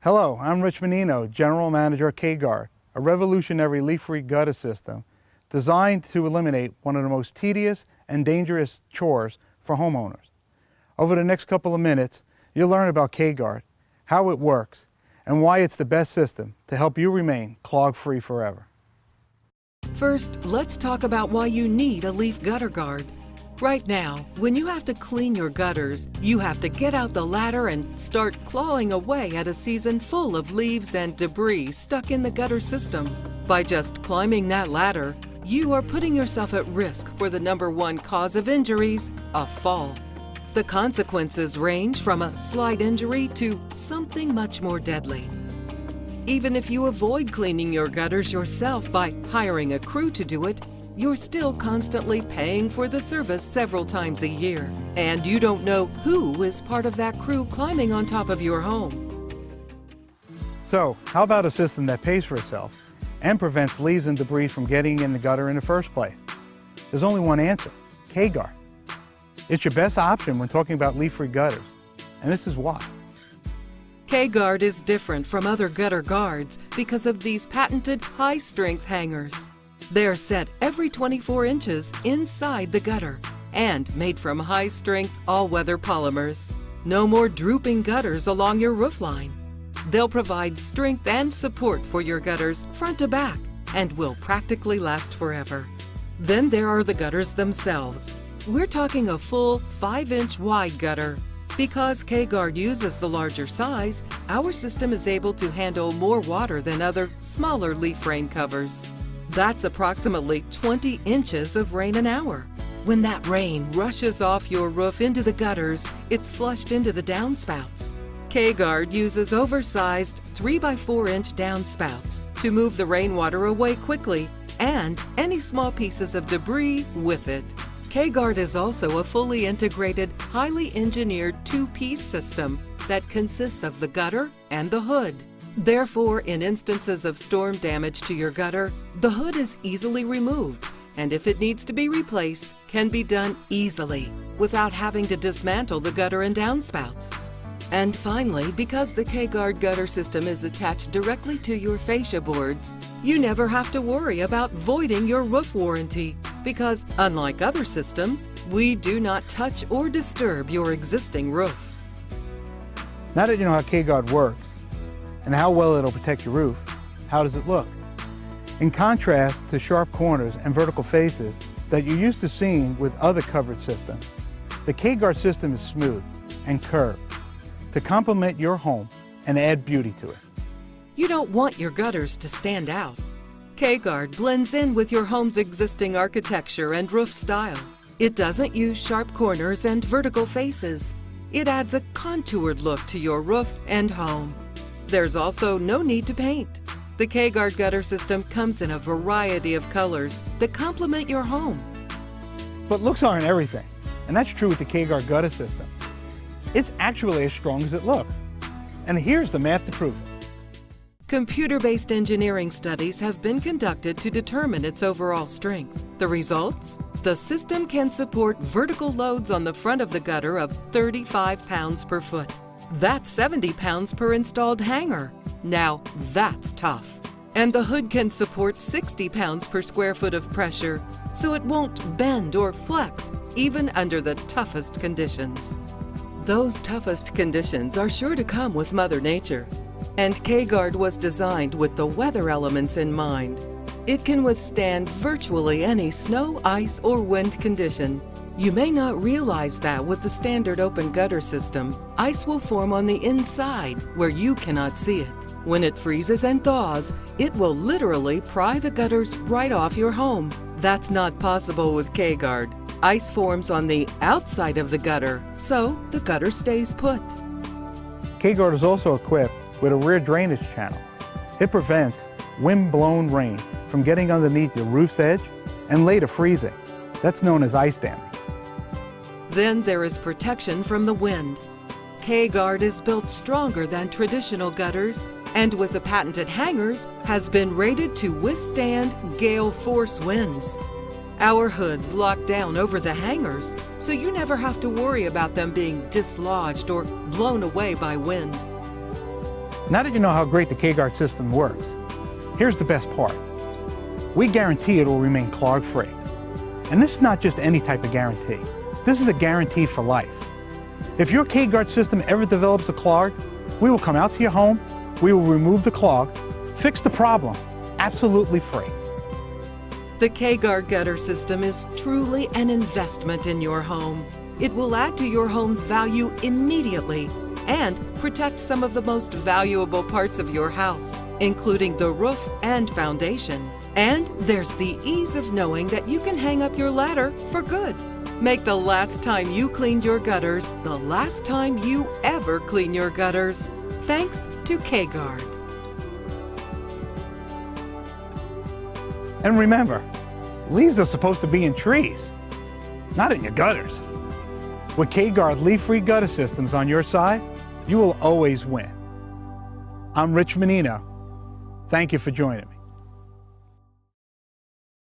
Hello, I'm Rich Menino, General Manager at KGuard, a revolutionary leaf-free gutter system designed to eliminate one of the most tedious and dangerous chores for homeowners. Over the next couple of minutes, you'll learn about KGuard, how it works, and why it's the best system to help you remain clog-free forever. First, let's talk about why you need a leaf gutter guard. Right now, when you have to clean your gutters, you have to get out the ladder and start clawing away at a season full of leaves and debris stuck in the gutter system. By just climbing that ladder, you are putting yourself at risk for the #1 cause of injuries, a fall. The consequences range from a slight injury to something much more deadly. Even if you avoid cleaning your gutters yourself by hiring a crew to do it, you're still constantly paying for the service several times a year. And you don't know who is part of that crew climbing on top of your home. So, how about a system that pays for itself and prevents leaves and debris from getting in the gutter in the first place? There's only one answer: KGuard. It's your best option when talking about leaf-free gutters, and this is why. KGuard is different from other gutter guards because of these patented high-strength hangers. They're set every 24 inches inside the gutter and made from high-strength, all-weather polymers. No more drooping gutters along your roofline. They'll provide strength and support for your gutters front to back and will practically last forever. Then there are the gutters themselves. We're talking a full 5-inch wide gutter. Because KGuard uses the larger size, our system is able to handle more water than other, smaller leaf rain covers. That's approximately 20 inches of rain an hour. When that rain rushes off your roof into the gutters, it's flushed into the downspouts. KGuard uses oversized 3x4-inch downspouts to move the rainwater away quickly and any small pieces of debris with it. KGuard is also a fully integrated, highly engineered 2-piece system that consists of the gutter and the hood. Therefore, in instances of storm damage to your gutter, the hood is easily removed, and if it needs to be replaced, can be done easily without having to dismantle the gutter and downspouts. And finally, because the KGuard gutter system is attached directly to your fascia boards, you never have to worry about voiding your roof warranty because, unlike other systems, we do not touch or disturb your existing roof. Now that you know how KGuard works and how well it'll protect your roof, how does it look? In contrast to sharp corners and vertical faces that you're used to seeing with other covered systems, the KGuard system is smooth and curved to complement your home and add beauty to it. You don't want your gutters to stand out. KGuard blends in with your home's existing architecture and roof style. It doesn't use sharp corners and vertical faces. It adds a contoured look to your roof and home. There's also no need to paint. The KGuard gutter system comes in a variety of colors that complement your home. But looks aren't everything, and that's true with the KGuard gutter system. It's actually as strong as it looks. And here's the math to prove it. Computer-based engineering studies have been conducted to determine its overall strength. The results? The system can support vertical loads on the front of the gutter of 35 pounds per foot. That's 70 pounds per installed hanger. Now that's tough. And the hood can support 60 pounds per square foot of pressure, so it won't bend or flex, even under the toughest conditions. Those toughest conditions are sure to come with Mother Nature. And KGuard was designed with the weather elements in mind. It can withstand virtually any snow, ice, or wind condition. You may not realize that with the standard open gutter system, ice will form on the inside where you cannot see it. When it freezes and thaws, it will literally pry the gutters right off your home. That's not possible with KGuard. Ice forms on the outside of the gutter, so the gutter stays put. KGuard is also equipped with a rear drainage channel. It prevents wind-blown rain from getting underneath your roof's edge and later freezing. That's known as ice damming. Then there is protection from the wind. KGuard is built stronger than traditional gutters, and with the patented hangers, has been rated to withstand gale force winds. Our hoods lock down over the hangers, so you never have to worry about them being dislodged or blown away by wind. Now that you know how great the KGuard system works, here's the best part. We guarantee it will remain clog-free. And this is not just any type of guarantee. This is a guarantee for life. If your KGuard system ever develops a clog, we will come out to your home, we will remove the clog, fix the problem, absolutely free. The KGuard gutter system is truly an investment in your home. It will add to your home's value immediately and protect some of the most valuable parts of your house, including the roof and foundation. And there's the ease of knowing that you can hang up your ladder for good. Make the last time you cleaned your gutters the last time you ever clean your gutters. Thanks to KGuard. And remember, leaves are supposed to be in trees, not in your gutters. With KGuard leaf-free gutter systems on your side, you will always win. I'm Rich Menino. Thank you for joining me.